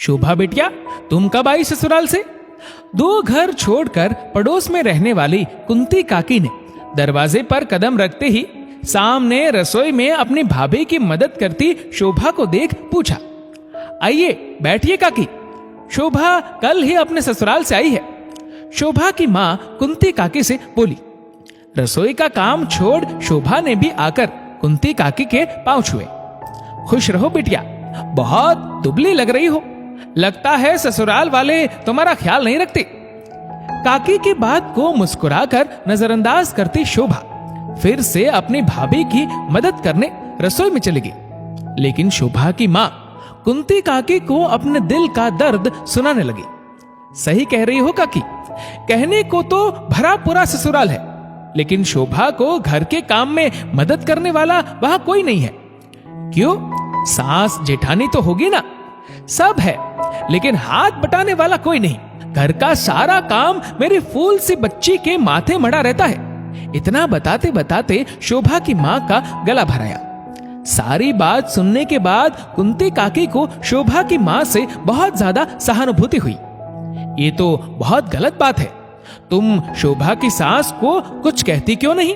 शोभा बिटिया, तुम कब आई ससुराल से? दो घर छोड़कर पड़ोस में रहने वाली कुंती काकी ने दरवाजे पर कदम रखते ही सामने रसोई में अपनी भाभी की मदद करती शोभा को देख पूछा। आइए बैठिए काकी। शोभा कल ही अपने ससुराल से आई है। शोभा की मां कुंती काकी से बोली। रसोई का काम छोड़ शोभा ने भी आकर कुंती काकी के पांव छुए। खुश रहो बिटिया, बहुत दुबली लग रही हो। लगता है ससुराल वाले तुम्हारा ख्याल नहीं रखते। काकी की बात को मुस्कुराकर नजरअंदाज करती शोभा फिर से अपनी भाभी की मदद करने रसोई में चली गई। लेकिन शोभा की मां कुंती काकी को अपने दिल का दर्द सुनाने लगी। सही कह रही हो काकी, कहने को तो भरा पूरा ससुराल है, लेकिन शोभा को घर के काम में मदद करने वाला वहां कोई नहीं है। क्यों? सास जेठानी तो होगी ना, सब है, लेकिन हाथ बटाने वाला कोई नहीं। घर का सारा काम मेरी फूल सी बच्ची के माथे मड़ा रहता है। इतना बताते बताते शोभा की मां का गला भराया। सारी बात सुनने के बाद कुंती काकी को शोभा की मां से बहुत ज्यादा सहानुभूति हुई। ये तो बहुत गलत बात है। तुम शोभा की सास को कुछ कहती क्यों नहीं?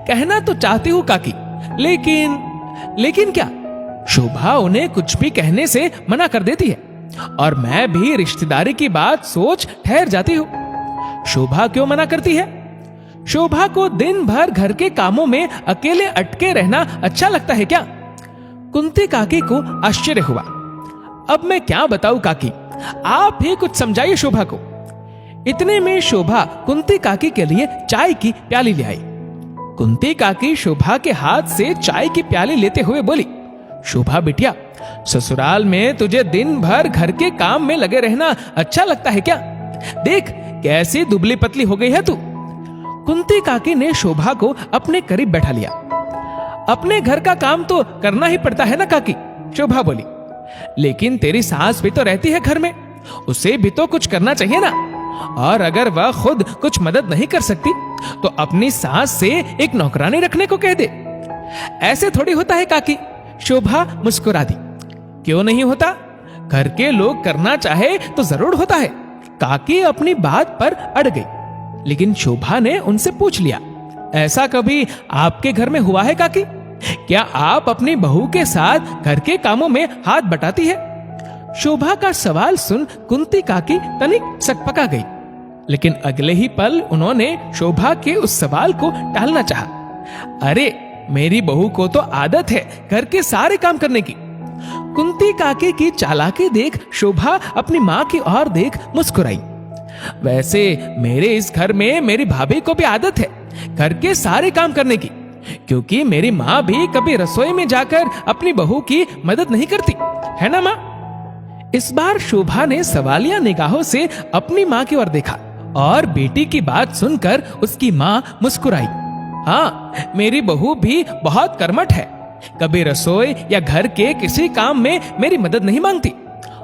कहना तो चाहती हूं काकी, लेकिन क्या? शोभा उन्हें कुछ भी कहने से मना कर देती है और मैं भी रिश्तेदारी की बात सोच ठहर जाती हूं। शोभा क्यों मना करती है? शोभा को दिन भर घर के कामों में अकेले अटके रहना अच्छा लगता है क्या? कुंती काकी को आश्चर्य हुआ। अब मैं क्या बताऊं काकी, आप ही कुछ समझाइए शोभा को। इतने में शोभा कुंती काकी के लिए चाय की प्याली ले आई। कुंती काकी शोभा के हाथ से चाय की प्याली लेते हुए बोली। शोभा बिटिया, ससुराल में तुझे दिन भर घर के काम में लगे रहना अच्छा लगता है क्या? देख कैसी दुबली पतली हो गई है तू। कुंती काकी ने शोभा को अपने करीब बैठा लिया। अपने घर का काम तो करना ही पड़ता है ना काकी, शोभा बोली। लेकिन तेरी सास भी तो रहती है घर में, उसे भी तो कुछ करना चाहिए ना। और अगर वह खुद कुछ मदद नहीं कर सकती तो अपनी सास से एक नौकरानी रखने को कह दे। ऐसे थोड़ी होता है काकी, शोभा मुस्कुरा दी। क्यों नहीं होता? घर के लोग करना चाहे तो जरूर होता है। काकी अपनी बात पर अड़ गई, लेकिन शोभा ने उनसे पूछ लिया, ऐसा कभी आपके घर में हुआ है काकी? क्या आप अपनी बहू के साथ घर के कामों में हाथ बटाती है? शोभा का सवाल सुन कुंती काकी तनिक सकपका गई, लेकिन अगले ही पल उन्होंने शोभा के उस सवाल को टालना चाहा। अरे मेरी बहू को तो आदत है घर के सारे काम करने की। कुंती काकी की चालाकी देख शोभा अपनी मां की ओर देख मुस्कुराई। वैसे मेरे इस घर में मेरी भाभी को भी आदत है घर के सारे काम करने की, क्योंकि मेरी मां भी कभी रसोई में जाकर अपनी बहू की मदद नहीं करती, है ना मां? इस बार शोभा ने सवालिया निगाहों से अपनी मां की ओर देखा और बेटी की बात सुनकर उसकी मां मुस्कुराई। हाँ, मेरी बहू भी बहुत कर्मठ है, कभी रसोई या घर के किसी काम में मेरी मदद नहीं मांगती।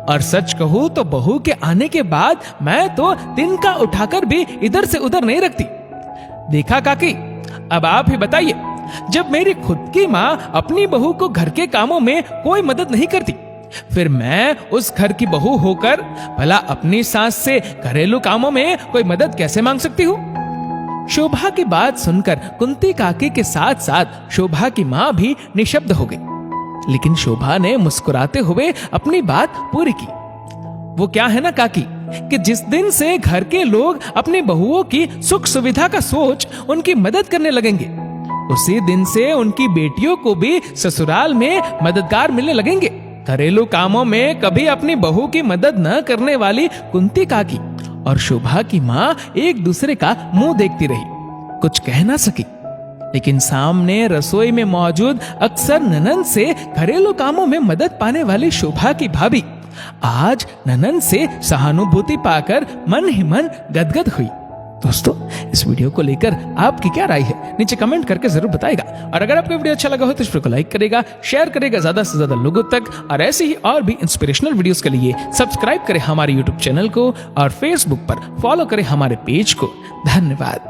और सच कहूं तो बहू के आने के बाद मैं तो तिनका उठाकर भी इधर से उधर नहीं रखती। देखा काकी, अब आप ही बताइए, जब मेरी खुद की मां अपनी बहू को घर के कामों में कोई मदद नहीं करती, फिर मैं उस घर की बहू होकर भला अपनी सास से घरेलू कामों में कोई मदद कैसे मांग सकती हूँ? शोभा की बात सुनकर कुंती काकी के साथ साथ शोभा की मां भी निशब्द हो गई, लेकिन शोभा ने मुस्कुराते हुए अपनी बात पूरी की। वो क्या है ना काकी, कि जिस दिन से घर के लोग अपनी बहुओं की सुख सुविधा का सोच उनकी मदद करने लगेंगे, उसी दिन से उनकी बेटियों को भी ससुराल में मददगार मिलने लगेंगे। घरेलू कामों में कभी अपनी बहू की मदद न करने वाली कुंती काकी और शोभा की मां एक दूसरे का मुंह देखती रही, कुछ कह ना सकी। लेकिन सामने रसोई में मौजूद अक्सर ननंद से घरेलू कामों में मदद पाने वाली शोभा की भाभी आज ननंद से सहानुभूति पाकर मन ही मन गदगद हुई। दोस्तों, इस वीडियो को लेकर आपकी क्या राय है नीचे कमेंट करके जरूर बताएगा। और अगर आपको वीडियो अच्छा लगा हो तो इस वीडियो को लाइक करेगा, शेयर करेगा ज्यादा से ज्यादा लोगों तक। और ऐसे ही और भी इंस्पिरेशनल वीडियोस के लिए सब्सक्राइब करें हमारे यूट्यूब चैनल को और फेसबुक पर फॉलो करें हमारे पेज को। धन्यवाद।